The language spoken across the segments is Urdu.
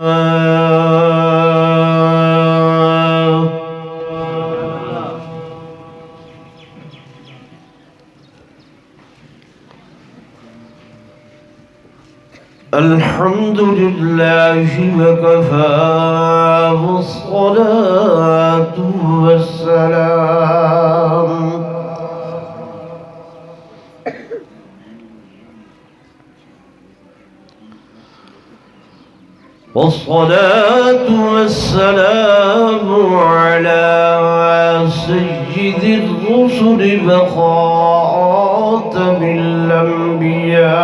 الحمد لله وكفى والصلاة والسلام على سيد الرسل وخاتم الأنبياء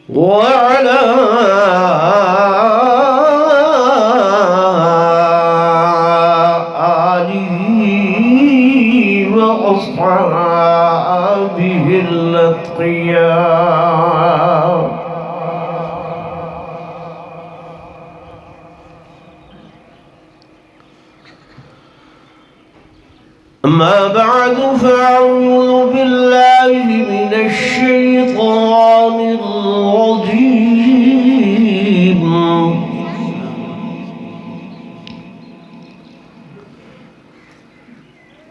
وعلى وأصحابه الأتقياء أما بعد فأعوذ بالله من الشيطان الرجيم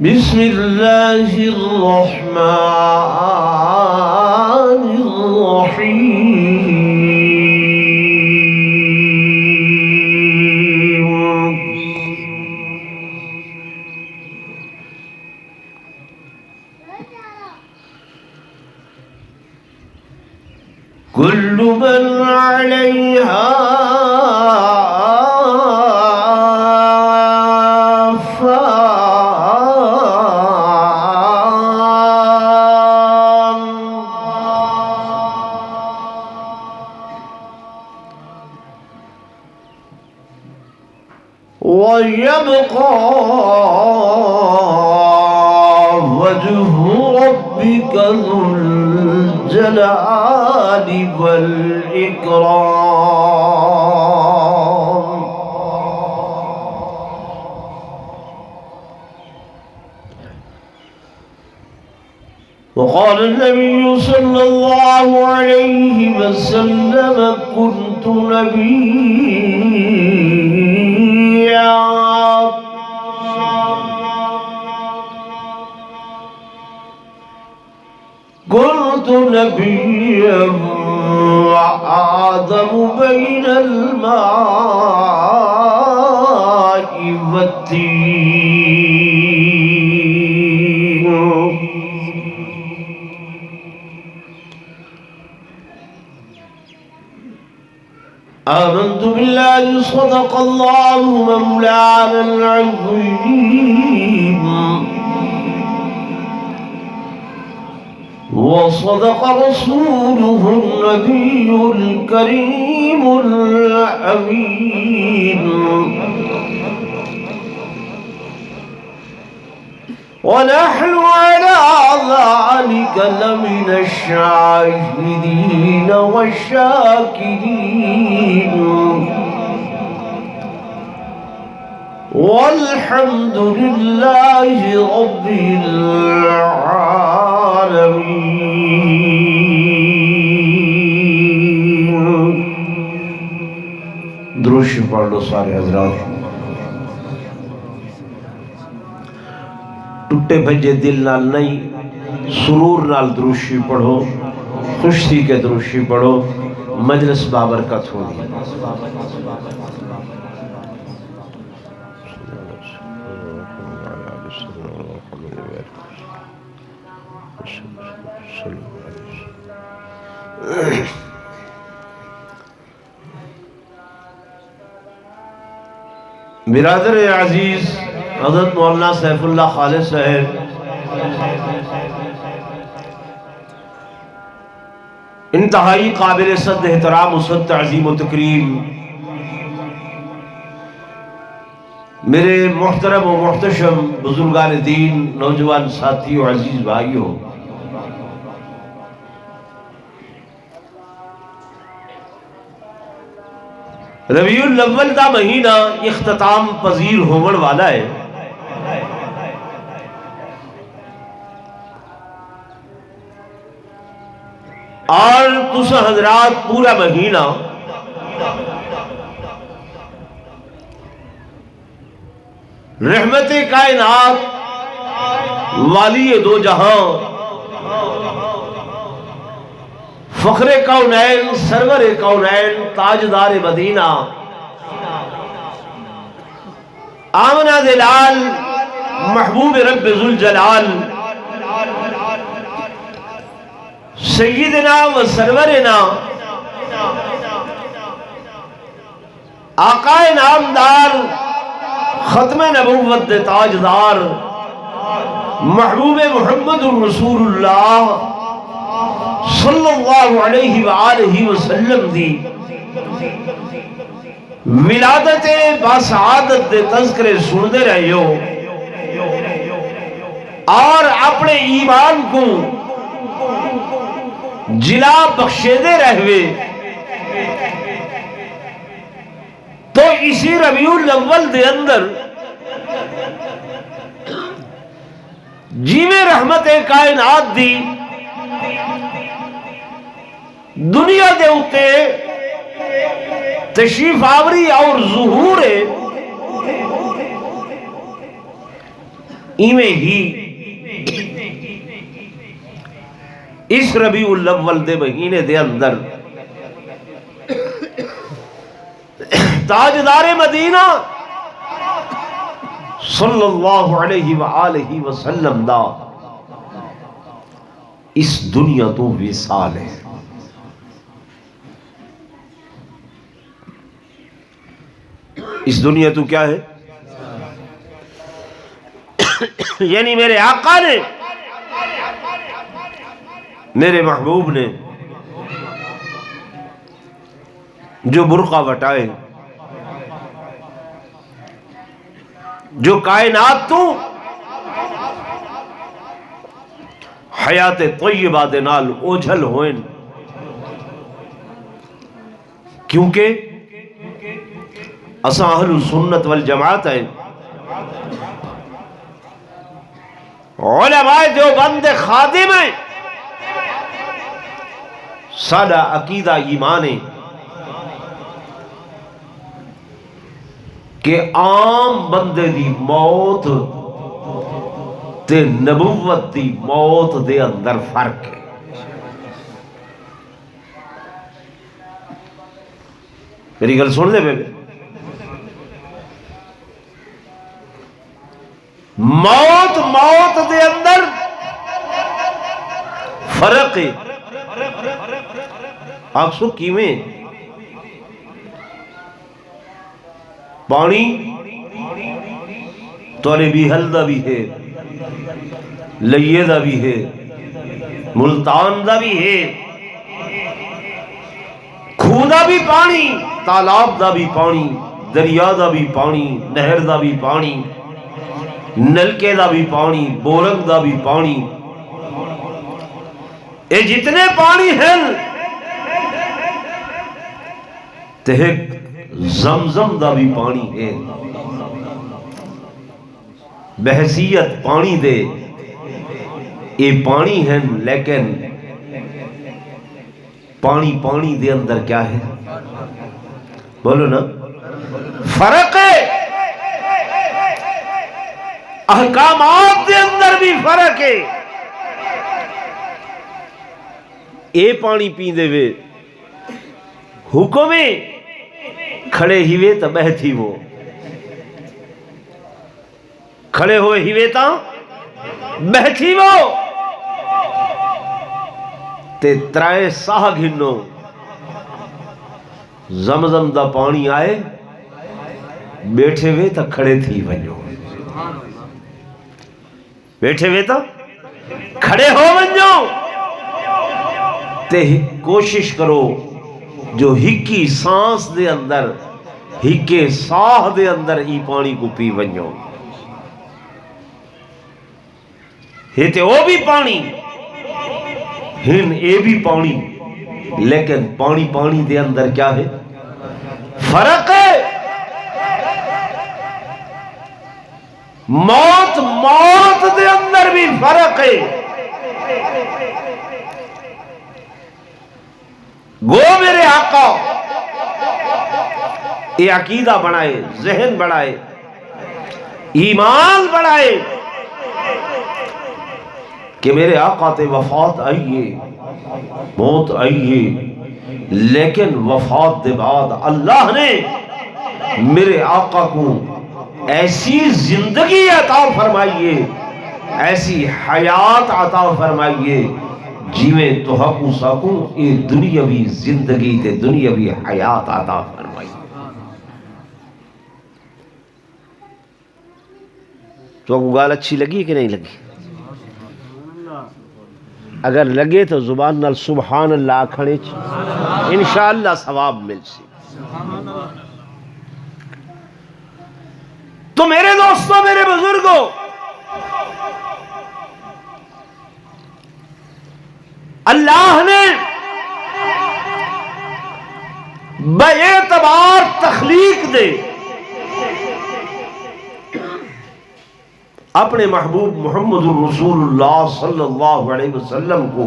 بسم الله الرحمن الرحيم كل من عليها ويبقى وجه ربك ذو الجلال والإكرام وقال النبي صلى الله عليه وسلم كنت نبيا وآدم بين الماء والطين آمنت بالله صدق الله مولانا العظيم وصدق رسوله النبي الكريم الأمين ونحن على ذلك لمن الشاهدين والشاكرين والحمد لله رب العالمين. درود شریف پڑھ لو سارے حضرات. ٹوٹے بھجے دل نال نہیں، سرور نال درود شریف پڑھو، خوشی کے درود شریف پڑھو، مجلس بابرکت ہوگی. برادر عزیز حضرت مولانا سیف اللہ خالد صاحب انتہائی قابل صد احترام و صد تعظیم و تکریم میرے محترم و محتشم بزرگان دین، نوجوان ساتھی و عزیز بھائیوں، ربیع الاول دا مہینہ اختتام پذیر ہونے والا ہے. اور تسا حضرات پورا مہینہ رحمت کائنات والی دو جہاں فخر کونین سرور کونین تاجدار مدینہ آمنہ دلال محبوب رب ذوالجلال سیدنا و سرورنا آقا نامدار ختم نبوت تاجدار محبوب محمد رسول اللہ صلی اللہ علیہ وآلہ وسلم دی ولادت باسعادت دے تذکرے سن دے رہے ہو اور اپنے ایمان کو جلا بخشے دے رہے. تو اسی ربیع الاول دے اندر جیویں رحمت کائنات دی دنیا دے اتے تشریف آوری اور ظہور ایویں ہی اس ربیع الاول دے مہینے دے اندر تاجدار مدینہ صلی اللہ علیہ وآلہ وسلم دا اس دنیا تو وصال ہے. اس دنیا تو کیا ہے؟ یعنی میرے آقا نے میرے محبوب نے جو برقع وٹائے جو کائنات تو حیات طیبہ دے نال اوجھل ہوئیں کیونکہ اساں اہل سنت والجماعت ہیں. علماء دیوبند خادم ہیں. سادہ عقیدہ ایمان ہے کہ عام بندے دی موت تے نبوت دی موت دے اندر فرق ہے. میری گل سن دے بے موت دے اندر فرق ہے. آپ سو کیویں پانی تولے بھی حل دا بھی ہے لئیے دا بھی ہے ملتان دا بھی ہے کھو دا بھی پانی تالاب دا بھی پانی دریا دا بھی پانی نہر دا بھی پانی نلکے دا بھی پانی بورنگ دا بھی پانی اے جتنے پانی ہیں تہک زمزم دا بھی پانی ہے بحثیت پانی دے اے پانی ہیں لیکن پانی دے اندر کیا ہے بولو نا فرق ہے احکامات دے اندر بھی فرق ہے اے پانی پین دے وے حکمیں کھڑے ہی وے تا بہتھی وہ کھڑے ہوئے ہی وے تا بہتھی وہ تے ترائے ساہ گھنو زمزم دا پانی آئے بیٹھے وے تا کھڑے تھی ونجو بیٹھے وے تا کھڑے ہو ونجو تے کوشش کرو جو ہکی سانس دے اندر ہکے ساہ دے اندر ای پانی کو پی ونجو ہیتے او بھی پانی ہن اے بھی پانی لیکن پانی دے اندر کیا ہے فرق ہے موت موت دے اندر بھی فرق ہے گو میرے آقا یہ عقیدہ بنائے ذہن بنائے ایمان بنائے کہ میرے آقا تے وفات آئیے موت آئیے لیکن وفات دے بعد اللہ نے میرے آقا کو ایسی زندگی عطا فرمائیے ایسی حیات عطا فرمائیے جیویں تو حقو ساکو یہ دنیاوی زندگی تے دنیاوی حیات عطا فرمائیے. تو کو گال اچھی لگی کہ نہیں لگی؟ اگر لگے تو زبان نال سبحان اللہ کھڑے انشاءاللہ ثواب مل سی. تو میرے دوستوں میرے بزرگوں اللہ نے باعتبار تخلیق دے اپنے محبوب محمد الرسول اللہ صلی اللہ علیہ وسلم کو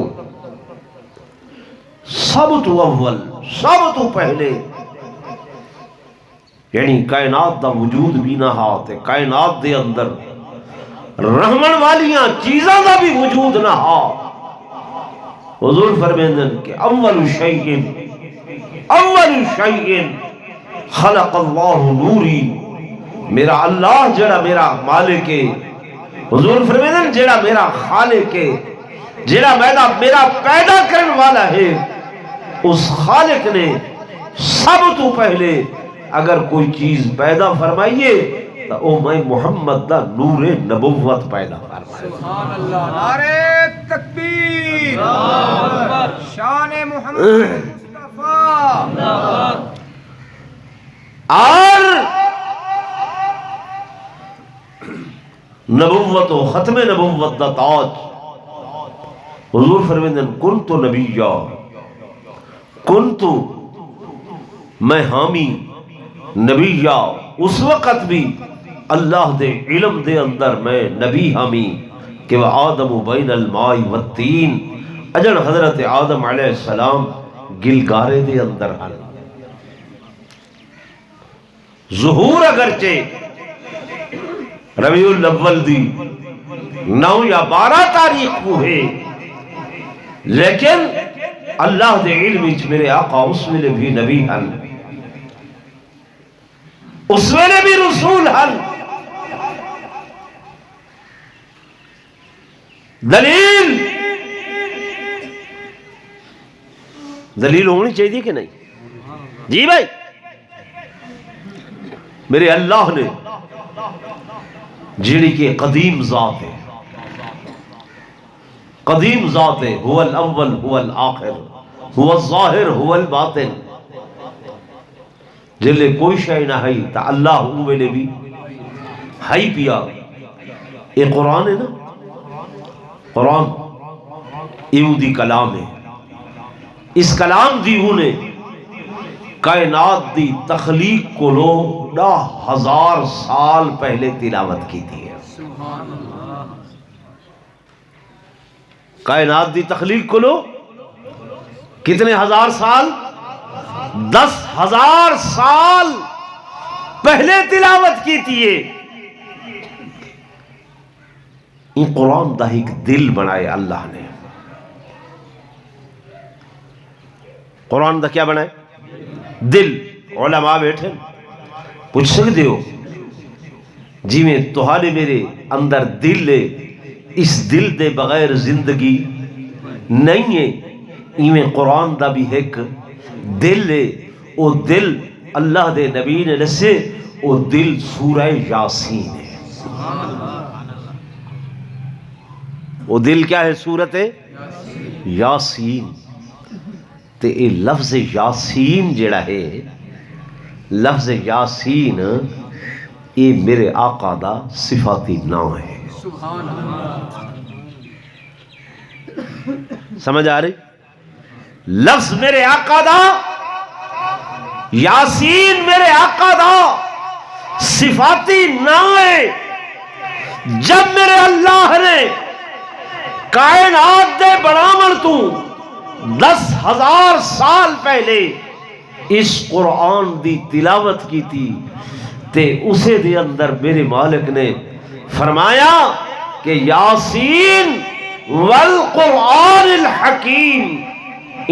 سب تو اول سب تو پہلے یعنی کائنات دا وجود بھی نہ ہاتے کائنات دے اندر رحمن والیاں چیزاں دا بھی وجود نہ ہا حضور فرمیندن کہ اول شیئن خلق اللہ نوری میرا اللہ جڑا میرا مالک ہے حضور فرمیندن جڑا میرا خالق ہے جڑا میرا پیدا کرنے والا ہے اس خالق نے سب تو پہلے اگر کوئی چیز پیدا فرمائیے تو او میں محمد دا نور نبوت پیدا فرمائیے. سبحان اللہ نعرہ تکبیر شان محمد مصطفیٰ. اور نبوت و ختم نبوت دا تاج حضور فرمیندن کنتو نبیہ کنتو میں حامی نبیہ اس وقت بھی اللہ دے علم دے اندر میں نبی حامی کہ وہ آدم بین الماء والتین اجن حضرت آدم علیہ السلام گلگارے دے اندر ہن ظہور اگرچہ ربیع الاول دی 9 یا 12 تاریخ کو ہے لیکن اللہ دے علم وچ میرے آقا اس ویلے بھی نبی ہن اس ویلے بھی رسول ہن. دلیل ہونی چاہیے کہ نہیں؟ جی بھائی میرے اللہ نے جیڑی کہ قدیم ذات ہے قدیم ذات ہے هو الاول هو الاخر هو الظاہر هو الباطن جلے کوئی شئی نہ ہے تا اللہ اوے بھی ہائی پیا. یہ قرآن ہے نا قرآن ایو دی کلام ہے اس کلام دی نے کائنات دی تخلیق کو لو 10,000 سال پہلے تلاوت کی تھی. کائنات دی تخلیق کو لو کتنے ہزار سال 10,000 سال پہلے تلاوت کی تھی. یہ قرآن دا ایک دل بنائے اللہ نے. قرآن دا کیا بنائے؟ دل. علماء بیٹھے پوچھ سکتے ہو جی میں تہارے میرے اندر دل ہے اس دل دے بغیر زندگی نہیں ہے. ایویں قرآن دا بھی ایک دل ہے. او دل اللہ دے نبی نے دسے او دل سورہ یاسین ہے. او دل کیا ہے؟ سورت یاسین. تے اے لفظ یاسین جڑا ہے لفظ یاسین اے میرے آقا دا صفاتی نام ہے. سمجھ آ رہی؟ لفظ میرے آقا دا یاسین میرے آقا دا صفاتی نام ہے۔ جب میرے اللہ نے کائنات دے بناون تو 10,000 سال پہلے اس قرآن دی تلاوت کی تھی تے اسے دے اندر میرے مالک نے فرمایا کہ یاسین والقرآن الحکیم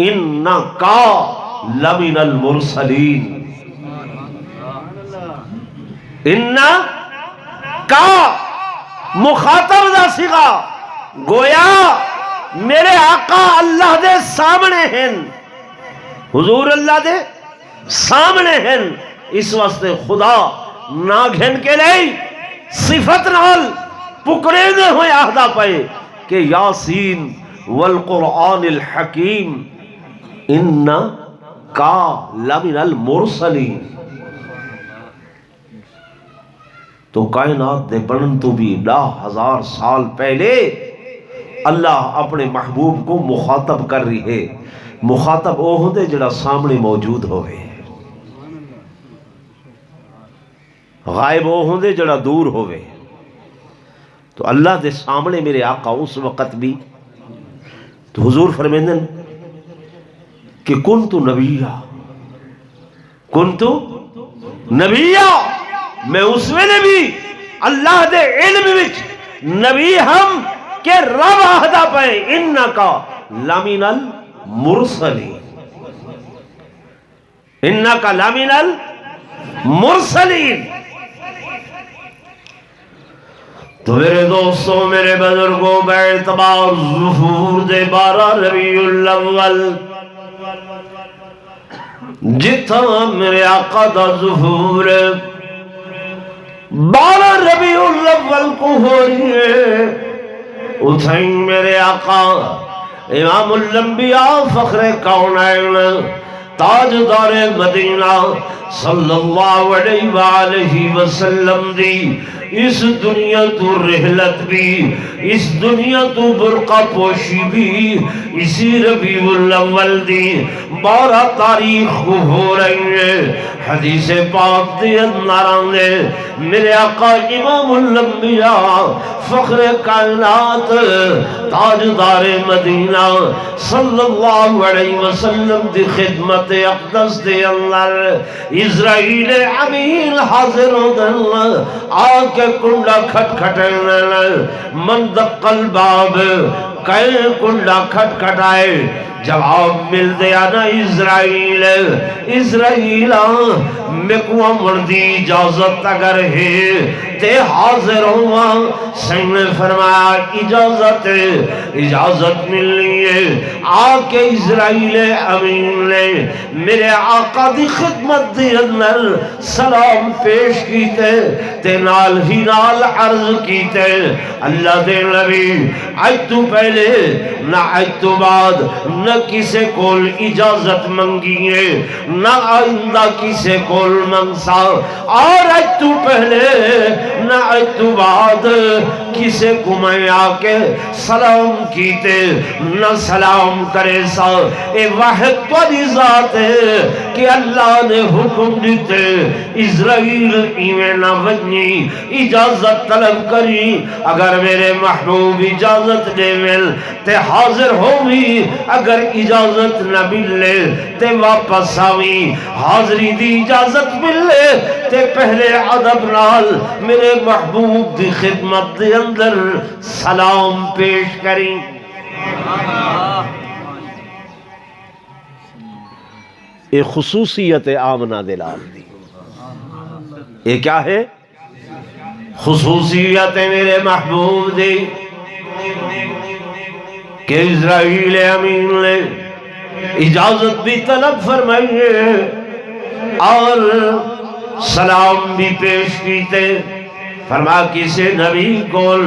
انکا لمن المرسلین۔ انکا مخاطب دا سگا، گویا میرے آقا اللہ دے سامنے ہیں، حضور اللہ دے سامنے ہیں، اس واسطے خدا نہ گھن کے لئی صفت نال پکڑے دے ہوئے آہدہ پائے کہ یاسین والقرآن الحکیم انکا لمن المرسلین۔ تو کائنات دے بنن تو بھی 10,000 سال پہلے اللہ اپنے محبوب کو مخاطب کر رہی ہے۔ مخاطب وہ ہوندے جڑا سامنے موجود ہوئے، غائب وہ ہوندے جڑا دور ہوئے۔ تو اللہ دے سامنے میرے آقا اس وقت بھی تو حضور فرمیندن کہ کنتو نبیہ، کنتو نبیہ، میں اس ویلے بھی اللہ دے علم وچ نبی ہم کہ رب آہدہ پائے انکا لمن المرسلین، انکا لمن المرسلین۔ تو میرے دوستوں، میرے بزرگوں، باعتبار ظہور دے 12 ربیع الاول جتنا میرے آقا دا ظہور 12 ربیع الاول کو ہو رہی ہے، اتھائیں میرے آقا امام الانبیاء فخر کونین تاجدار مدینہ صلی اللہ علیہ وآلہ وسلم دی اس دنیا تو رحلت بھی، اس دنیا تو برقع پوشی بھی اسی ربیع الاول دی 12 تاریخ کو ہو رہی ہے۔ حدیث پاک دی اندران دے میرے آقا امام الانبیاء فخر کائنات تاجدار مدینہ صلی اللہ علیہ وسلم دی خدمت اقدس دے اندر اسرائیل امین حاضر ہو دن آکے کنڈا کھٹ کھٹائے، من دق الباب کئے کنڈا کھٹ کھٹائے، جواب مل دیا نا اسرائیل، اسرائیل میں کو مردی اجازت اگر ہے تے حاضر ہوا۔ سین نے فرمایا اجازت ملی ہے، آکے اسرائیل امین نے میرے آقا دی خدمت دی اندر سلام پیش کیتے تے نال ہی نال عرض کیتے، اللہ دے نبی آج تو پہلے نہ آج تو بعد نہ کسے کول اجازت منگیے، نہ آئندہ کسے کول منگسا، اور آج تو پہلے نہ آج تو بعد کسے کو میں آکے سلام کیتے نہ سلام کرے سا۔ اے واحد توڑی ذات ہے کہ اللہ نے حکم دیتے اسرائیل ایمیں نہ ونی اجازت طلب کری، اگر میرے محبوب اجازت دے مل تے حاضر ہوئی، اگر اجازت نہ ملے تے واپس آوی، حاضری دی اجازت ملے تے پہلے ادب نال میرے محبوب دی خدمت دے اندر سلام پیش کریں۔ ایک خصوصیت آمنہ دلال دی، یہ کیا ہے؟ خصوصیت میرے محبوب دی کہ اسرائیل امین نے اجازت بھی طلب فرمائی ہے اور سلام بھی پیش کیتے۔ فرما کسی نبی کول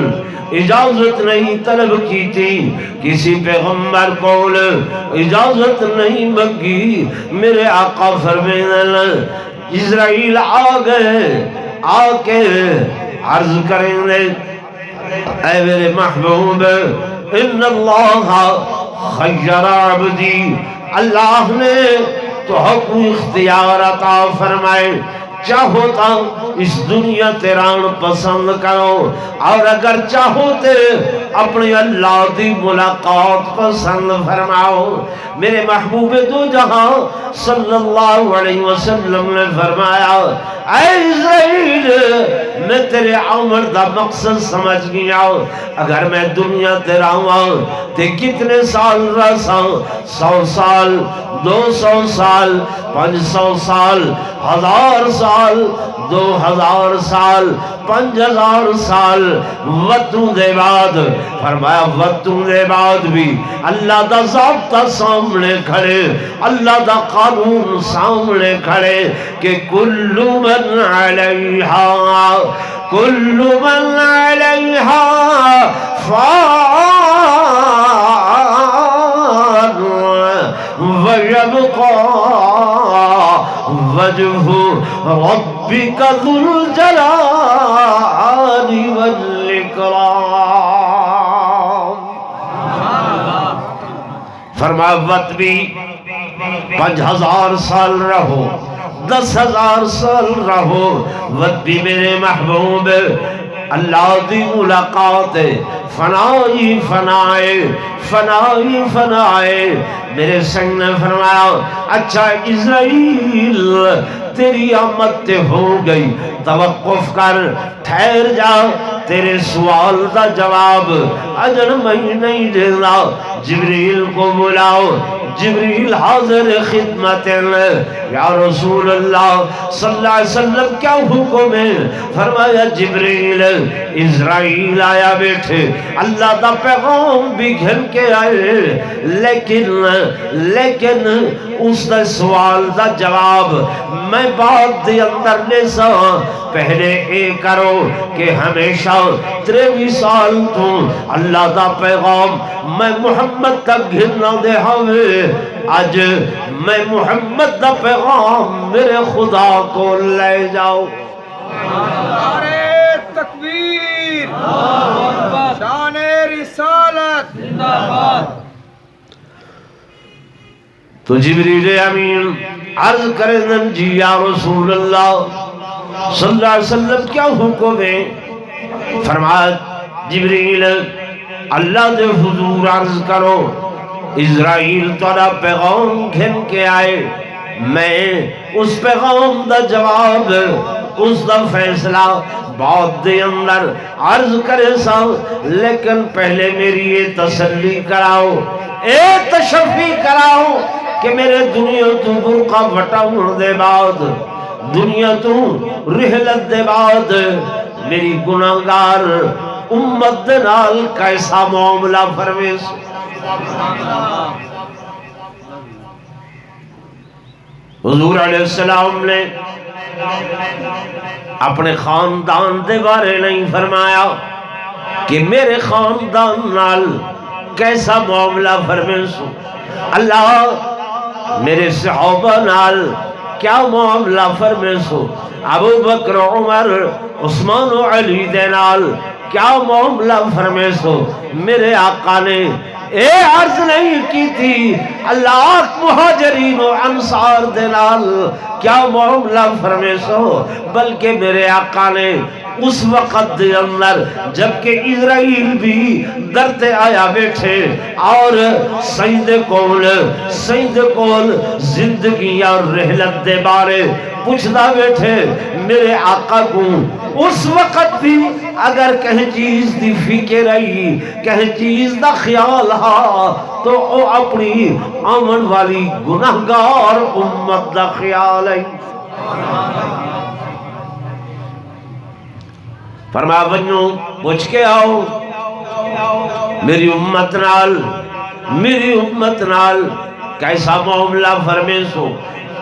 اجازت نہیں طلب کی تھی، کسی پیغمبر کول اجازت نہیں منگی، میرے آقا فرمیدن اسرائیل آ گئے، آ کے عرض کریں گے اے میرے محبوب ان اللہ خیر عبدی، اللہ نے تو حق اختیار عطا فرمائے، چاہو تو اس دنیا تیران پسند کرو، اور اگر چاہو تو اپنی اللہ دی ملاقات پسند فرماؤ۔ میرے محبوب دو جہاں صلی اللہ علیہ وسلم نے فرمایا، اے اسرائیل میں تیرے عمر دا مقصد سمجھ گیا، اگر میں دنیا تیرا ہوں تے کتنے سال رہا، 100 سال، 200 سال، 500 سال، 1000 سال، 2000 سال، 5000 سال، وقتوں دے بعد فرمایا وقتوں دے بعد بھی اللہ دا ضابطہ سامنے کھڑے، اللہ دا قانون سامنے کھڑے کہ کل من علیہا فان ویبقى وجہ ربک ذو الجلال والاکرام۔ فرمایا وقت بھی 5000 سال رہو، 10,000 سال رہو، وقت بھی میرے محبوب اللہ دی ملاقات فنائی فنائے، فنائی فنائے۔ میرے سنگ نے فرمایا اچھا اسرائیل تیری آمد تے ہو گئی، توقف کر، ٹھہر جا، تیرے سوال دا جواب اجر میں نہیں دینا۔ جبریل کو بلاؤ، جبریل حاضر خدمت ہے، یا رسول اللہ صلی اللہ علیہ وسلم کیا حکم ہے؟ فرمایا جبریل اسرائیل آیا بیٹھے، اللہ دا پیغام بھی گھن کے آئے، لیکن اس دا سوال دا جواب میں بات دے اندر لے سا۔ پہلے اے کرو کہ ہمیشہ 23 سال تو اللہ دا پیغام میں محمد تک گھرنا دے ہوئے، آج میں محمد دا پیغام میرے خدا کو لے جاؤ۔ نعرہ تکبیر، شان رسالت، تو جبریل امین عرض کریں جی یا رسول اللہ صلی اللہ علیہ وسلم کیا حکم ہے؟ فرمایا جبریل اللہ دے حضور عرض کرو اسرائیل تورا پیغام گھن کے آئے، میں اس پیغام دا جواب، اس دا فیصلہ بات دے اندر عرض کرے سا، لیکن پہلے میری یہ تسلی کراؤ، اے تشفی کراؤ کہ میرے دنیا تو برقع وٹاؤن دے بعد، دنیا تو رحلت دے بعد میری گناہگار امت دے نال کیسا معاملہ فرمیس۔ حضور علیہ السلام نے اپنے خاندان دے بارے نہیں فرمایا کہ میرے خاندان نال کیسا معاملہ فرمیس، اللہ میرے صحابہ نال کیا معاملہ فرمیسو، ابو بکر عمر عثمان و علی دے نال کیا معاملہ فرمیسو۔ میرے آقا نے اے عرض نہیں کی تھی اللہ مہاجرین و انصار دے نال کیا معاملہ فرمیسو، بلکہ میرے آقا نے اس وقت دے اندر جبکہ اسرائیل بھی درتے آیا بیٹھے اور سید کول زندگی اور رحلت دے بارے پوچھتا بیٹھے، میرے آقا کو اس وقت بھی اگر کہیں چیز دی فکر رہی، کہیں چیز دا خیال ہا تو وہ اپنی آمن والی گناہگار امت دا خیال ہے۔ فرمایا ونجو پوچھ کے آؤ میری امت نال کیسا معاملہ فرمیسو،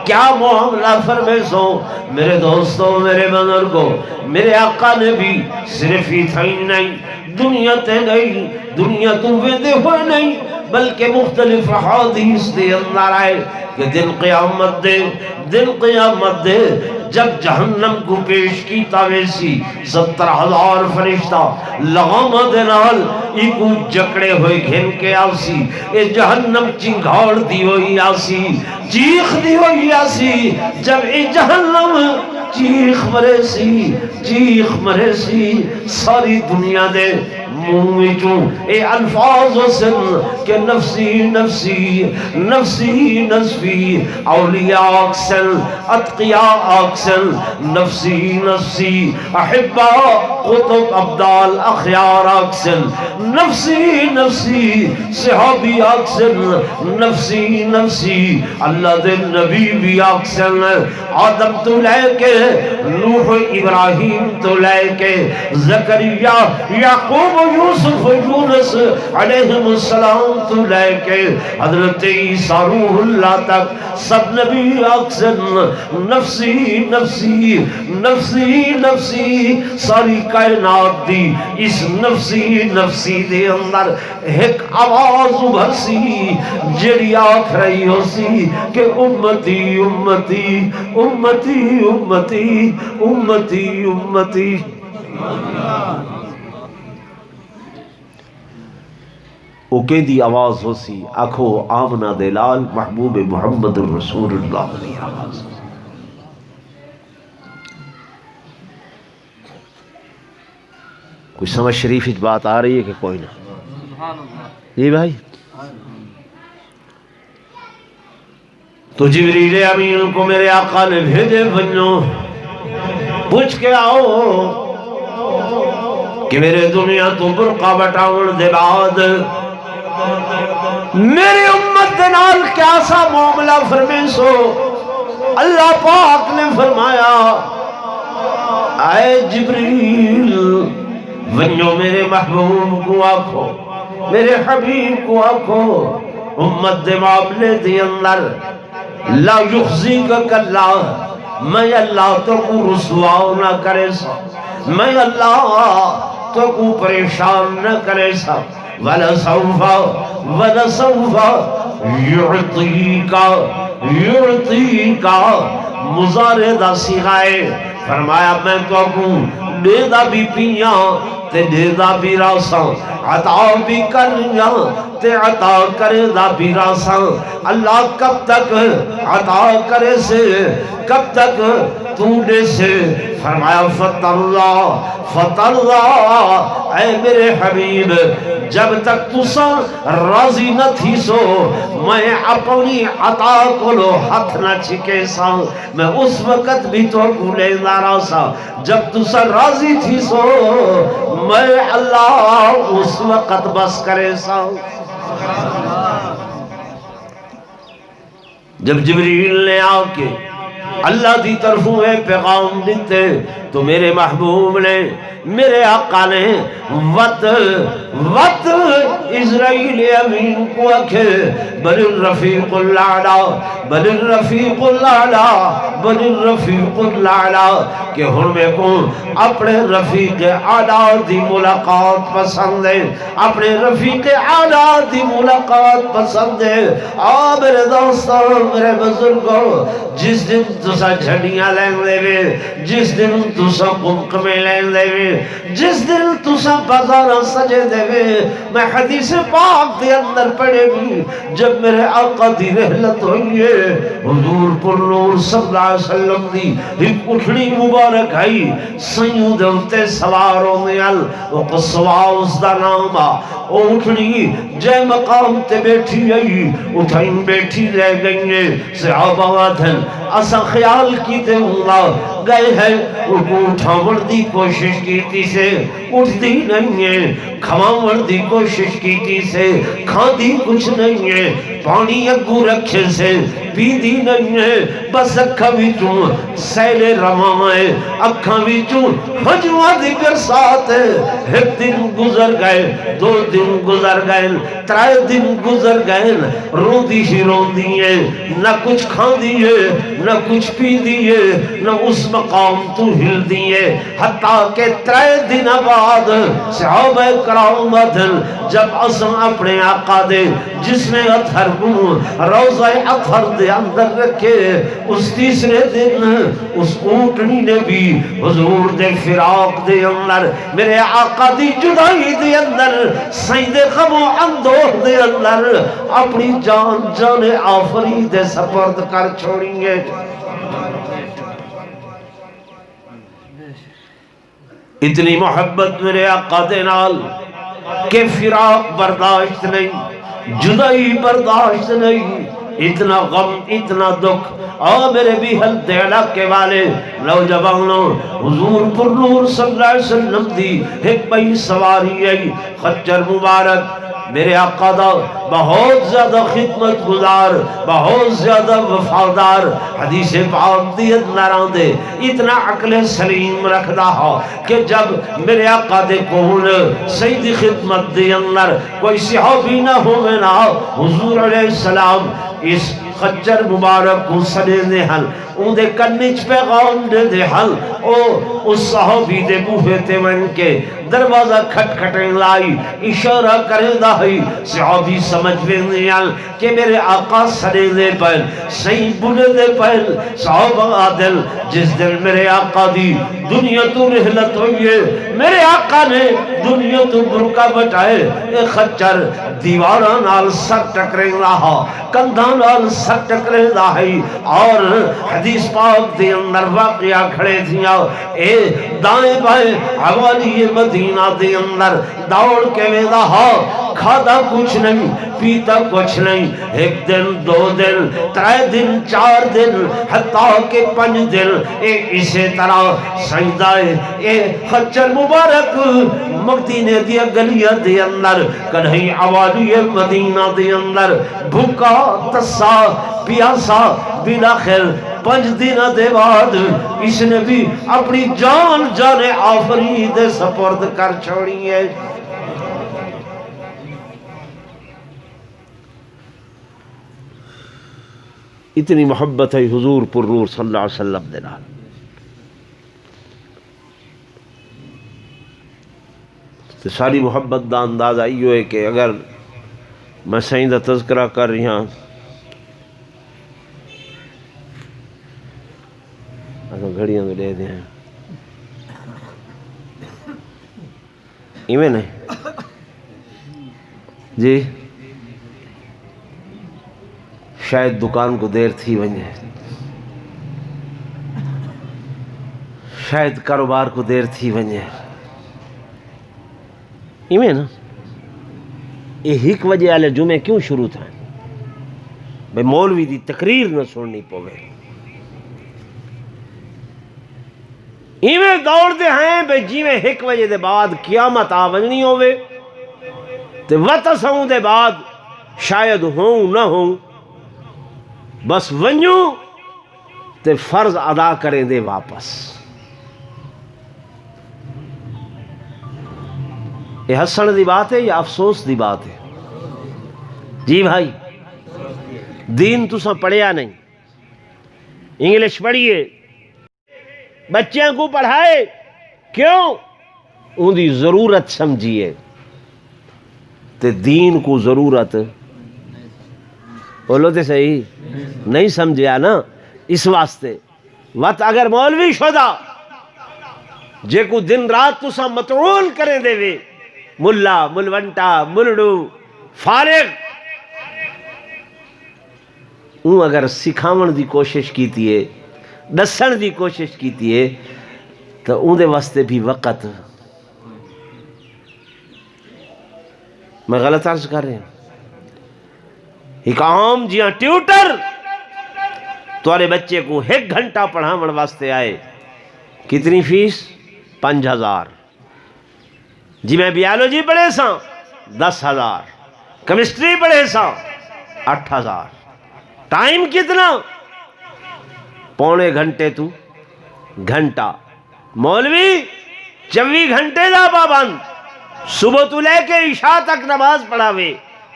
کیا معاملہ فرمیسو۔ میرے دوستوں، میرے بزرگوں، میرے آقا نے بھی صرف ہی تھا نہیں، دنیا تے نہیں، دنیا تو ویندے ہوئے نہیں، بلکہ مختلف حدیث دے اندر آئے کہ دن قیامت دے جب جہنم کو پیش کی تاویسی 70,000 فرشتہ لغامہ دے نال ایکو جکڑے ہوئے گھن کے آسی، اے جہنم چنگھاڑ دی ہوئی آسی، چیخ دی ہوئی آسی، جب اے جہنم چیخ مرے سی ساری دنیا دے منہ چوں اے الفاظ سن کہ نفسی نفسی نفسی نفسی، اولیاء اکسن اتقیاء اکسن نفسی نفسی، احبا قطب ابدال اخیار اکسن نفسی نفسی، صحابی اکسن نفسی نفسی، اللہ دے نبی بھی اکسن، آدم تو لے کے نوح ابراہیم تو لے کے زکریا یعقوب یوسف یونس علیہ السلام تو لے کے حضرت عیسیٰ روح اللہ تک سب نبی اکسن نفسی نفسی نفسی نفسی، ساری کائنات دی اس نفسی نفسی دے اندر ایک آواز ابھر سی جڑی آکھ رہی ہو سی کہ امتی امتی امتی امتی امتی امتی۔ اوکے دی آواز ہو سی آکھو آمنہ دلال محبوب محمد الرسول اللہ دی آواز۔ کوئی سمجھ شریف بات آ رہی ہے کہ کوئی نہ؟ جی بھائی، تو جبریل امین کو میرے آقا نے بھیجے بنو پوچھ کے آؤ کہ میرے دنیا تو برقع بٹاؤن دے بعد میری امت دے نال کیا سا معاملہ فرمے سو۔ اللہ پاک نے فرمایا اے جبریل ونجو میرے محبوب کو آکھو، میرے حبیب کو آکھو امت دے معاملے دے اندر لا یخزیک اللہ، میں اللہ تو کو رسوا نہ کرے سا، میں اللہ تو کو پریشان نہ کرے سا، وَلَسَوْفَ يُعْطِيكَ مزاردہ سیغائے، فرمایا میں تو کو دیدہ بھی پیاں تے دیدہ بھی راساں، عطا بھی کریاں تے عطا کردہ بھی راساں۔ اللہ کب تک عطا کرے سے، کب تک تو دے سے، فرمایا فتر اے میرے حبیب جب تک تسا راضی نہ تھی سو میں اپنی عطا کو لو ہاتھ نہ چھکے سا، میں اس وقت بھی تو کو لے نارا سا جب تسا راضی تھی سو میں اللہ اس وقت بس کرے سا۔ جب جبریل نے آ کے اللہ دی طرفوں پیغام دیتے تو میرے محبوب نے میرے آقا نے وقت اسرائیل امین کو اکھے بل الرفیق العلا بل الرفیق العلا بل الرفیق العلا کہ ہمیں کو اپنے رفیق اعلیٰ دی ملاقات پسند ہے، اپنے رفیق اعلیٰ دی ملاقات پسند ہے۔ آ میرے دوستوں میرے بزرگوں، جس دن تسا جھڑیاں لین دے وے، جس دن تسا قمقمے لین دے وے، جس دن تسا بازار سجے دے وے، میں حدیث پاک دے اندر پڑھے گی جب میرے آقا دی رحلت ہوئی ہے حضور پر نور صلی اللہ علیہ وسلم دی ایک اٹھنی مبارک آئی سیوں دے انتے سواروں میں وہ قصوا اس دا نام او اٹھنی جے مقام تے بیٹھی آئی اتھائیں بیٹھی رہ گئی صحابہ وادھن اسا خیال کیتے ہوں گئے ہیں ان کو اٹھاون دی کوشش کیتی سے اٹھتی نہیں ہے، کھواون دی کوشش کیتی سے کھاندی کچھ نہیں ہے، پانی اگو رکھے سے پیندی نہیں ہے، بس اکھاں وچوں سیل رواں ہے، اکھاں وچوں ہجواں دی برسات ہے۔ ایک دن گزر گئے، 2 دن گزر گئے، 3 دن گزر گئے، روندی ہی روندی ہے، نہ کچھ کھاندی ہے، نہ کچھ پیندی ہے، نہ اس مقام تو ہلدی ہے۔ حتیٰ کہ 3 دن بعد صحابہ کرام دل جب اسم اپنے آقا دے جس میں اطہر کو روضہ اطہر دے اندر رکھے، اس تیسرے دن اس اونٹنی نے بھی حضور دے فراق دے اندر، میرے آقا دی جدائی دے اندر، سید غم و اندوہ دے اندر اپنی جان آفری دے سپرد کر چھوڑیں گے۔ اتنی محبت میرے آقا دے نال کہ فراق برداشت نہیں، جدائی برداشت نہیں، اتنا غم اتنا دکھ۔ میرے بھی حل دے علاقے والے نوجوانوں، حضور پر نور صلی اللہ علیہ وسلم دی ایک بئی سواری ہے، خچر مبارک میرے آقا دا بہت زیادہ خدمت گزار، بہت زیادہ وفادار، حدیث پاک دی اندر آندے اتنا عقل سلیم رکھدا ہو کہ جب میرے آقا دے کول سیدی خدمت دے اندر کوئی صحابی نہ ہوئے نا، حضور علیہ السلام اس خچر مبارک کو سنے دے حل، ان دے کنچ پیغام دے دے حل، اس صحابی دے بوہے تے من کے دروازہ کھٹ کھٹیں لائی، اشارہ کرے دائی، صحابی سمجھ بین حل کہ میرے آقا سنے دے پہل، صحیح بنے دے پہل، صحابہ عادل جس دل میرے آقا دی دنیا تو رحلت ہوئی ہے، میرے آقا نے دنیا تو برکا بٹائے، اے خچر دیواران آل سر ٹکریں رہا، کندھان آل سر ٹکریں رہی، اور حدیث پاک دے اندر واقعہ کھڑے تھیا، اے دائیں بائیں حوالی مدینہ دے اندر دوڑ کے ویدہ ہو، کھادا کچھ نہیں، پیتا کچھ نہیں، 1 دن 2 دن 3 دن 4 دن حتیٰ کہ 5 دن، اسی طرح سجدائے اے خچر مبارک مدینے دیا گلیہ دے اندر کدھیں حوالی مدینہ دے اندر بھوکا تسا پیاسا بلاخر 5 دن دے بعد اس نے بھی اپنی جان آفری دے سپرد کر چھوڑی ہے۔ اتنی محبت ہے حضور پر نور صلی اللہ علیہ وسلم دے نال۔ تو ساری محبت دا انداز آئی ہوئے کہ اگر میں سائیں دا تذکرہ کر رہی ہاں، اگر گھڑیاں دے دے ہیں ایمیں نہیں جی، شاید دکان کو دیر تھی ونجے، شاید کاروبار کو دیر تھی ونجے، ایمیں نا یہ 1 وجہ والے جمعے کیوں شروع تھا؟ بھئی مولوی دی تقریر نہ سننی پوے، ایویں دوڑ دے ہیں بھئی جیویں 1 وجہ دے بعد قیامت آونی ہوئے تے وطسوں دے بعد شاید ہوں نہ ہوں، بس ونجوں تے فرض ادا کریں دے واپس۔ یہ حسن دی بات ہے یا افسوس دی بات ہے؟ جی بھائی، دین تساں پڑھیا نہیں، انگلش پڑھیے، بچیاں کو پڑھائے، کیوں؟ ان دی ضرورت سمجھیے، تے دین کو ضرورت بولو تے صحیح نہیں سمجھیا نا، اس واسطے وقت اگر مولوی شدہ جے کو دن رات تساں متعول کریں دے وے، ملا ملونٹا ملڑو فارغ، اون اگر سکھاون دی کوشش کیتی ہے، دسن دی کوشش کیتی ہے، تو اون دے واسطے بھی وقت، میں غلط عرض کر رہے ہیں، ایک عام جیاں ٹیوٹر تمہارے بچے کو 1 گھنٹہ پڑھاون واسطے آئے، کتنی فیس؟ 5000۔ جی میں بیالوجی پڑھے ساں 10,000، کیمسٹری پڑھے ساں 8,000، ٹائم کتنا؟ پونے گھنٹے تو گھنٹہ. مولوی 24 گھنٹے دا پابند. صبح تو لے کے عشاء تک نماز پڑھاوے،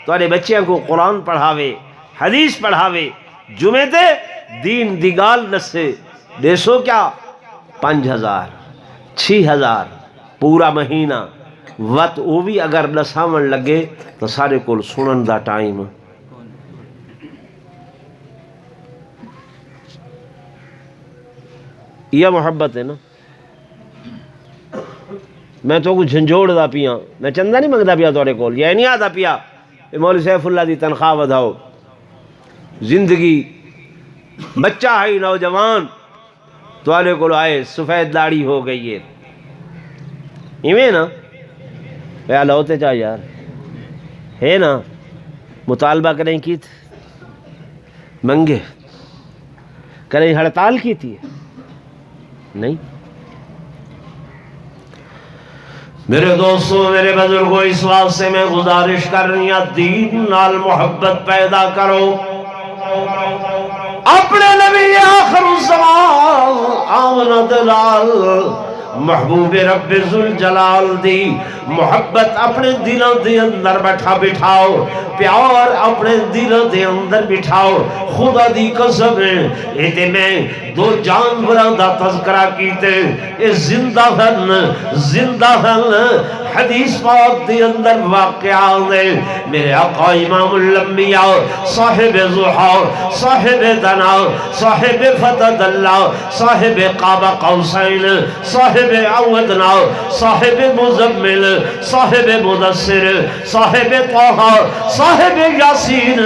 تھوڑے بچیاں کو قرآن پڑھاوے، حدیث پڑھاوے، جمعے تے دین دیگال نسے. 150 کیا 5000 6000 پورا مہینہ وقت. وہ بھی اگر نساون لگے تو سارے کول سنن دا ٹائم. یہ محبت ہے نا. میں تو کچھ جھنجھوڑ دا پیا، میں چندہ نہیں منگتا پیا توڑے کول، یہ نہیں آتا پیا مولوی سیف اللہ دی تنخواہ ودھاؤ. زندگی بچہ ہے نوجوان توڑے کول آئے سفید داڑھی ہو گئی ہے ایویں نا. یا لوتے چاہ یار ہے نا. مطالبہ کریں کی تھی منگے، کریں ہڑتال کی تھی نہیں. میرے دوستوں، میرے بزرگوں، اس واسطے میں گزارش کر رہی ہوں دین نال محبت پیدا کرو. اپنے نبی آخر الزمان آمنت لال محبوب رب ذوالجلال دی محبت اپنے دلوں دے اندر بٹھاؤ، پیار اپنے دلوں دے اندر بٹھاؤ. خدا دی قسم ہے ایتے میں 2 جانوراں دا تذکرہ کیتے، اے زندہ ہن حدیث پاک دے اندر واقعہ دے. میرے آقا امام الانبیاء صاحب ضحیٰ، صاحب دنا، صاحب فتح اللہ، صاحب قاب قوسین، صاحب عودنا، صاحب مزمل، صاحب مدثر، صاحب طہ، صاحب یاسین،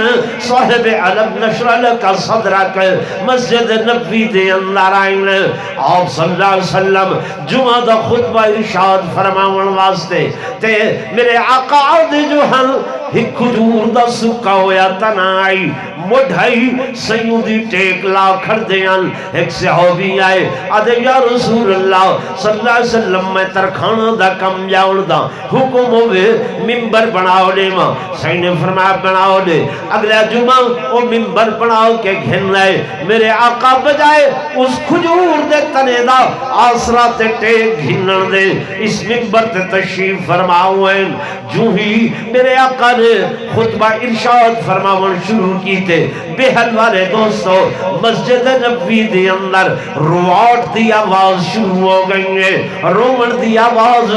صاحب علم نشر لک صدرک مسجد نبوی دے اندر آئین. آپ صلی اللہ علیہ وسلم جمعہ دا خطبہ ارشاد فرماون واسطے تے میرے آقا دے جو ہن ایک کھجور دا سکا ہویا تنائی مڈھائی سیوں دی ٹیک لا کھڑ دیان. ایک صحابی آئے آدھے یا رسول اللہ صلی اللہ علیہ وسلم میں ترکھانا دا کم جاؤن دا حکم ہوئے ممبر بناؤ لے. ماں سید نے فرمایا بناؤ لے. اگلے جمعہ وہ ممبر بناؤ کے گھن لائے. میرے آقا بجائے اس کھجور دے تنے دا آسرا تے ٹیک گھنن دے اس ممبر تے تشریف فرماؤں. جو ہی میرے آقا نے خطبہ ارشاد فرماون شروع کیتے، بہن والے دوستو مسجد نبوی دے اندر رواٹ دی آواز شروع ہو گئی ہے، رومن دی آواز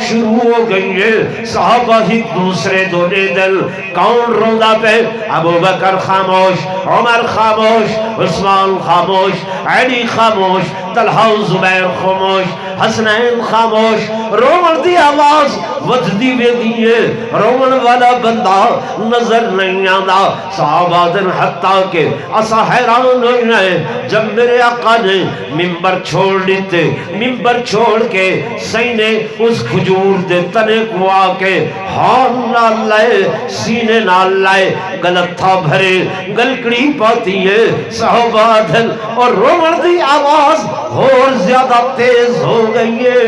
شروع ہو گئی ہے. صحابہ ہی دوسرے دونے دل کون روندہ پہ؟ ابو بکر خاموش، عمر خاموش، عثمان خاموش، علی خاموش، طلحہ زبیر خاموش، حسنین خاموش. رومن دی آواز وجدی وے دیئے، رومن والا بندہ نظر نہیں آنا. صحابہ دن حتیٰ کہ اسا حیران ہوئی ہیں جب میرے آقا نے ممبر چھوڑ لیتے، ممبر چھوڑ کے سینے اس کھجور دے تنے کو آکے ہان نال لائے، سینے نال لائے، گلت تھا بھرے گلکڑی پاتی ہے. صحابہ دن اور رومن دی آواز اور زیادہ تیز ہو گئی ہے،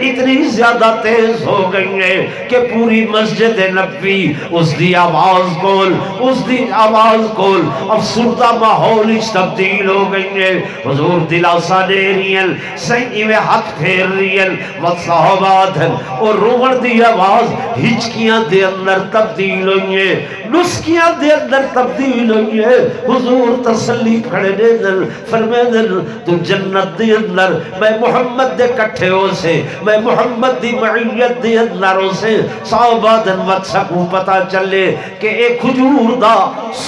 اتنی زیادہ تیز ہو گئی ہے کہ پوری مسجد نبوی اس دی آواز کول، اس دی آواز کول افسردہ ماحول اس تبدیل ہو گئی ہے. حضور دلاسا دے ریل سینی میں ہاتھ پھیر ریل صحابہ دھن اور رومن دی آواز ہچکیاں دے اندر تبدیل ہوئی ہے، نسکیاں دے اندر تبدیل ہوئی ہے. حضور تسلی کھڑے دے دل فرمے دل تو جنت دے اندر میں محمد دے کٹھے ہو سے، میں محمد دی معیت دے اندر ہو سے. صحابہ دن وقت سکو پتا چلے کہ ایک کھجور دا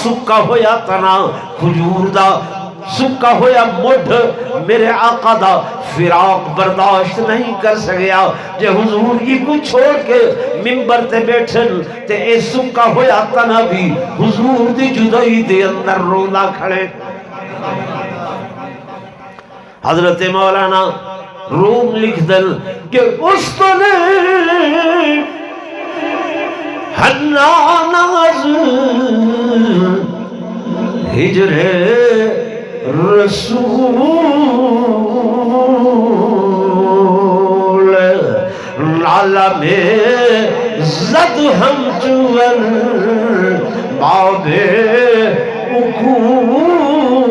سکا ہویا تنا، کھجور دا سکا ہویا مڈھ میرے آقا دا فراق برداشت نہیں کر سکیا. جے حضور ہی کو چھوڑ کے ممبر تے بیٹھن تے اے سکا ہویا تنا بھی حضور دی جدائی دے اندر رولا کھڑے. حضرت مولانا روم لکھ دل کہ اس تو نے حناناز ہجر رسول نالا میں زد ہم چون بابے اکول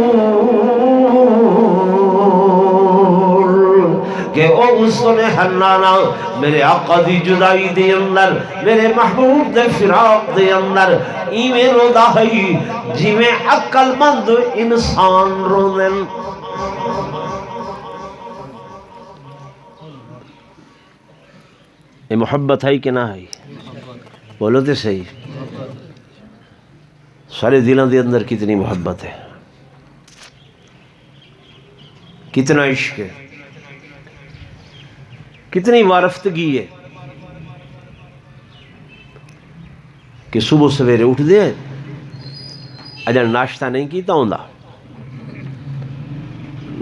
کہ او حسن حنانا میرے آقا دی جدائی دے اندر میرے محبوب دے فراق دے اندر ایویں رودا ہے جویں عقل مند انسان روندن. یہ محبت ہے کہ نہ ہے؟ بولو تے صحیح. سارے دلوں دے اندر کتنی محبت ہے، کتنا عشق ہے، کتنی وارفتگی ہے کہ صبح سویرے اٹھ دے اجل ناشتہ نہیں کیتا ہوندا،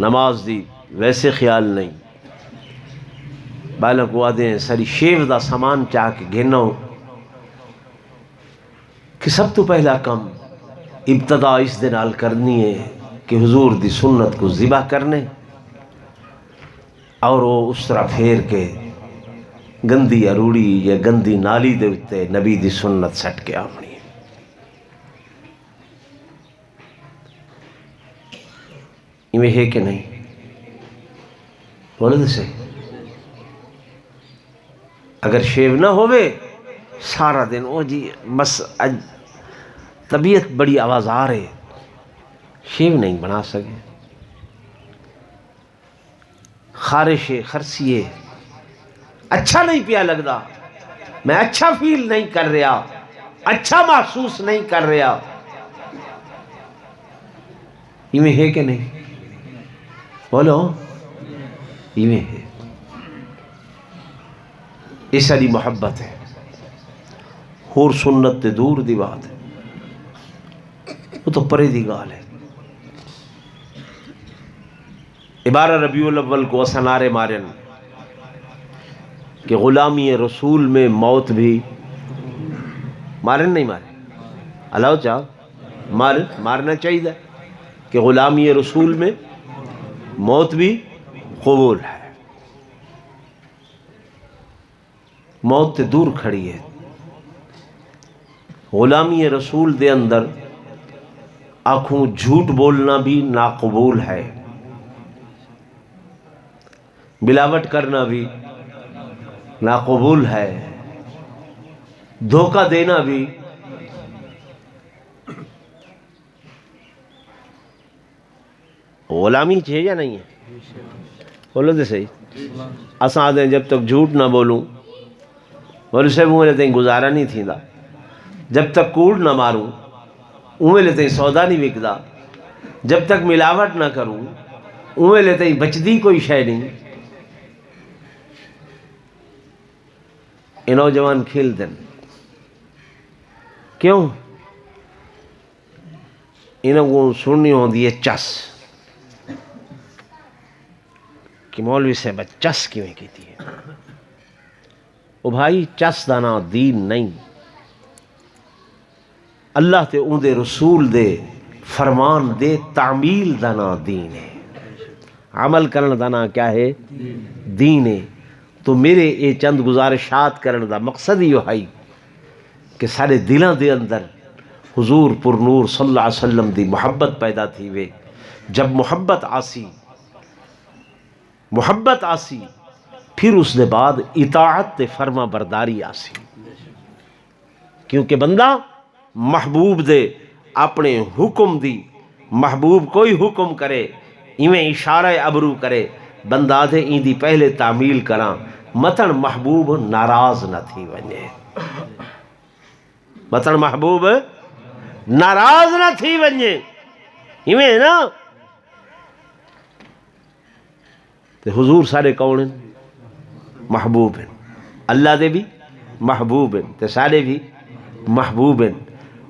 نماز دی ویسے خیال نہیں، بالک کو آدھے ہیں ساری شیو دا سامان چاہ کے گھنو کہ سب تو پہلا کم ابتدا اس دے نال کرنی ہے کہ حضور دی سنت کو ذبح کرنے اور وہ اس طرح پھیر کے گندی اروڑی یا گندی نالی دے اتے نبی دی سنت سٹ کے آمنی. یہ ہے کہ نہیں؟ بولو دے سے اگر شیو نہ ہوئے سارا دن او جی بس طبیعت بڑی آواز آ رہے شیو نہیں بنا سکے، خارش خرسیے اچھا نہیں پیا لگتا، میں اچھا فیل نہیں کر رہا، اچھا محسوس نہیں کر رہا. یہ ہے کہ نہیں؟ بولو یہ ہے. یہ ساری محبت ہے، اور سنت تے دور دی بات ہے، وہ تو پرے دی گال ہے. 12 ربیع الاول کو اسا نعرے مارن کہ غلامی رسول میں موت بھی مارن نہیں مارے اللہ چاہ مارنا چاہیے کہ غلامی رسول میں موت بھی قبول ہے. موت تے دور کھڑی ہے، غلامی رسول دے اندر آنکھوں جھوٹ بولنا بھی ناقبول ہے، ملاوٹ کرنا بھی ناقبول ہے، دھوکہ دینا بھی غلامی ہے یا نہیں ہے؟ بولو دے صحیح. اساں آدھے جب تک جھوٹ نہ بولوں بولو صاحب اوے لے گزارا نہیں تھی دا، جب تک کوڑ نہ ماروں اوے لے سودا نہیں وکدا، جب تک ملاوٹ نہ کروں اوے لے بچدی کوئی شے نہیں. یہ نوجوان کھیل دن کیوں؟ انہوں کو سننی ہوندی ہے چس کہ مولوی صاحب چس کیوں کیتی ہے. او بھائی چس دانا دین نہیں، اللہ تے اون دے رسول دے فرمان دے تعمیل دانا دین ہے، عمل کرنا دانا کیا ہے؟ دین ہے. تو میرے یہ چند گزارشات کرنے دا مقصد یہ ہے کہ سارے دلوں دے اندر حضور پر نور صلی اللہ علیہ وسلم دی محبت پیدا تھی وے. جب محبت آسی پھر اس دے بعد اطاعت تے فرما برداری آسی، کیونکہ بندہ محبوب دے اپنے حکم دی محبوب کوئی حکم کرے ایویں اشارہ ابرو کرے بندہ آدھے این دی پہلے تعمیل کراں متن محبوب ناراض نہ تھی ونجے، متن محبوب ناراض نہ تھی ونجے ایویں نا. تے حضور سارے کون ہیں؟ محبوب ہیں، اللہ دے بھی محبوب ہیں تے سارے بھی محبوب ہیں.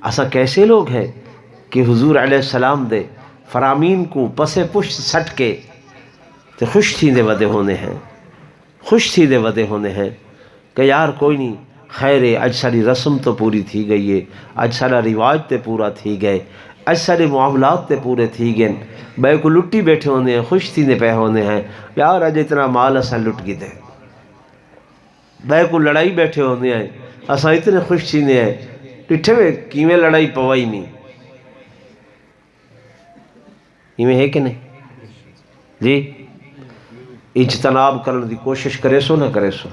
اسا کیسے لوگ ہیں کہ حضور علیہ السلام دے فرامین کو پسے پشت سٹ کے تے خوش تھی دے ودے ہونے ہیں، خوش تھی دے ودے ہونے ہیں کہ یار کوئی نہیں خیر ہے، اج ساری رسم تو پوری تھی گئی ہے، اج سارا رواج تے پورا تھی گئے، اج سارے معاملات تے پورے تھی گئے، بے کو لٹی بیٹھے ہونے ہیں، خوش تھی دے پہ ہونے ہیں یار اج اتنا مال اسا لٹ گی دے، بے کو لڑائی بیٹھے ہونے ہیں اسا اتنے خوش تھی نے ہیں ڈٹھے میں کیویں لڑائی پوائی نہیں. ایویں ہے کہ نہیں جی؟ اجتناب کرنے دی کوشش کرے سو نہ کرے سو،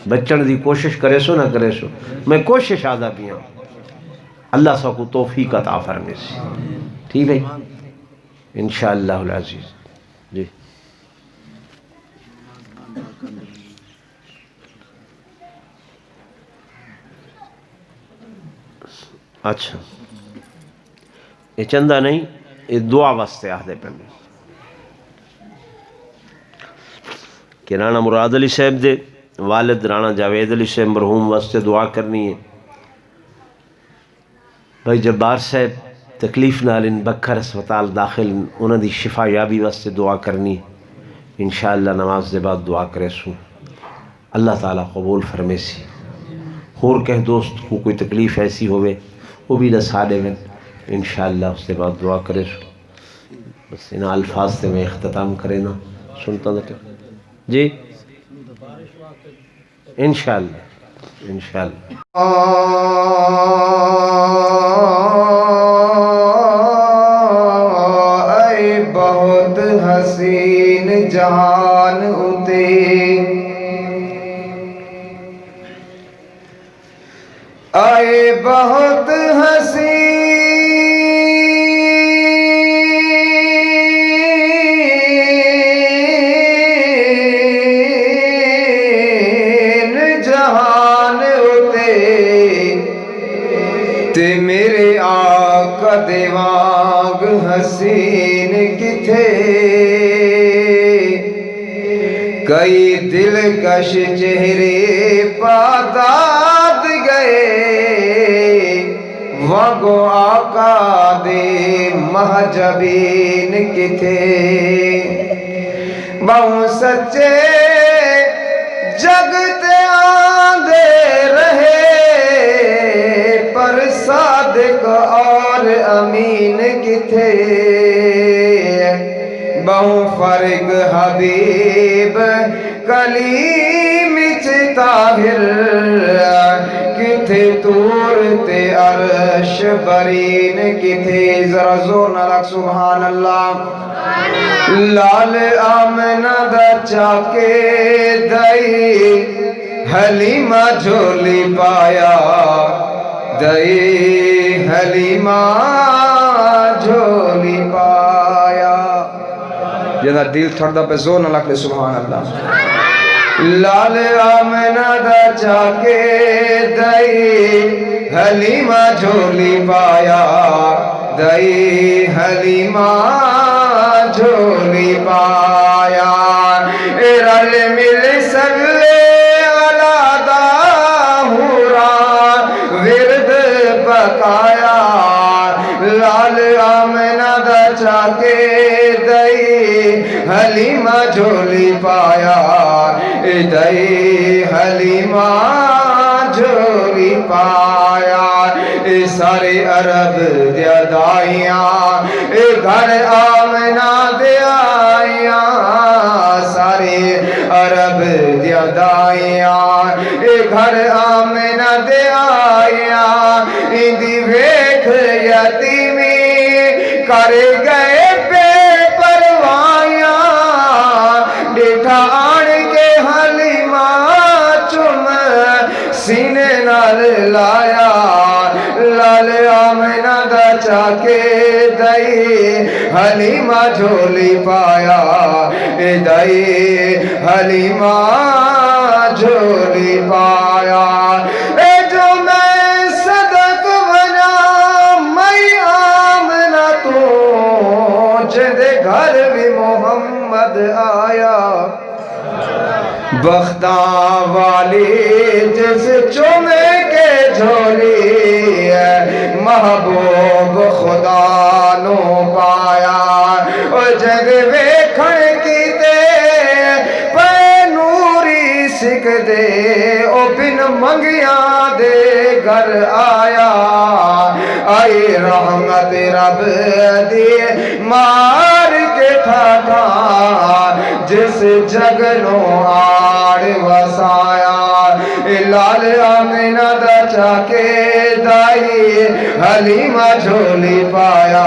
بچن دی کوشش کرے سو نہ کرے سو، میں کوشش آدھا پیا اللہ سا کو توفیق عطا فرمے سی، ٹھیک ہے انشاءاللہ العزیز جی۔ اچھا یہ چندہ نہیں، یہ دعا واسطے آدھے پہ کہ رانا مراد علی صاحب دے والد رانا جاوید علی صاحب مرحوم واسطے دعا کرنی ہے، بھائی جبار صاحب تکلیف نال ان بکھر اسپتال داخل، انہوں دی شفا یابی واسطے دعا کرنی ہے، انشاءاللہ نماز دے بعد دعا کرے سوں اللہ تعالیٰ قبول فرمے سی۔ اور کہ دوست کو کوئی تکلیف ایسی ہوئے وہ بھی دسا دے میں انشاءاللہ اس کے بعد دعا کرے سو، بس ان الفاظ سے میں اختتام کرے نا سنتا تھا جی انشاءاللہ انشاءاللہ۔ اے بہت حسین جہان اتے، اے بہت حسین جہان اتے، تے میرے آقا دے وانگ حسین کتھے، کئی دلکش چہرے پاتاد گئے، وانگو آقا دے محجبین کتھے، بہوں سچے جگتے آندے رہے، پر صادق اور امین کتھے، بہوں فرق حبیب کلیم چ طاہر، کتھے تور تے عرش برین کتھے، ذرا زور نہ لگ سبحان اللہ۔ لال آمنہ دا چاکے دائی حلیمہ جھولی پایا، دائی حلیمہ جھولی پایا، جنہا دل تھردہ پہ زور نہ لگ لے سبحان اللہ۔ لال آمنہ دا چاکے دائی حلیمہ جھولی پایا، دائی حلیمہ جھولی پایا، رل مل سلے علی داہورا ورد بقایا، لال آمنہ دا چاکے دائی حلیمہ جھولی پایا، دائی حلیمہ جھولی پایا، سارے عرب دیا دائیاں گھر آمنہ دیا آئیاں، سارے عرب دیا دائیاں گھر آمنہ دیا آئیاں، اندی ویکھ یتیمی کر گئے پہ پروائیاں، ڈیٹھا آن کے حلیمہ چم سینے نال لایا، لال آمنہ دا چاکے دائی حلیمہ جھولی پایا، دائی حلیمہ جھولی پایا، اے جو میں صدق بنا میں آمنہ تو جدے گھر بھی محمد آیا، بختاں والی جس چومے کے جھولی محبوب خدا نو پایا، او جگ ویکھن کیتے پے نوری سکھ دے، او بن منگیاں دے گھر آیا، آئی رحمت رب دی مار کے ٹھاٹھا، جس جگ نو آڑ وسایا، لال آمنہ دا چاکے دائی حلیمہ جھولی پایا،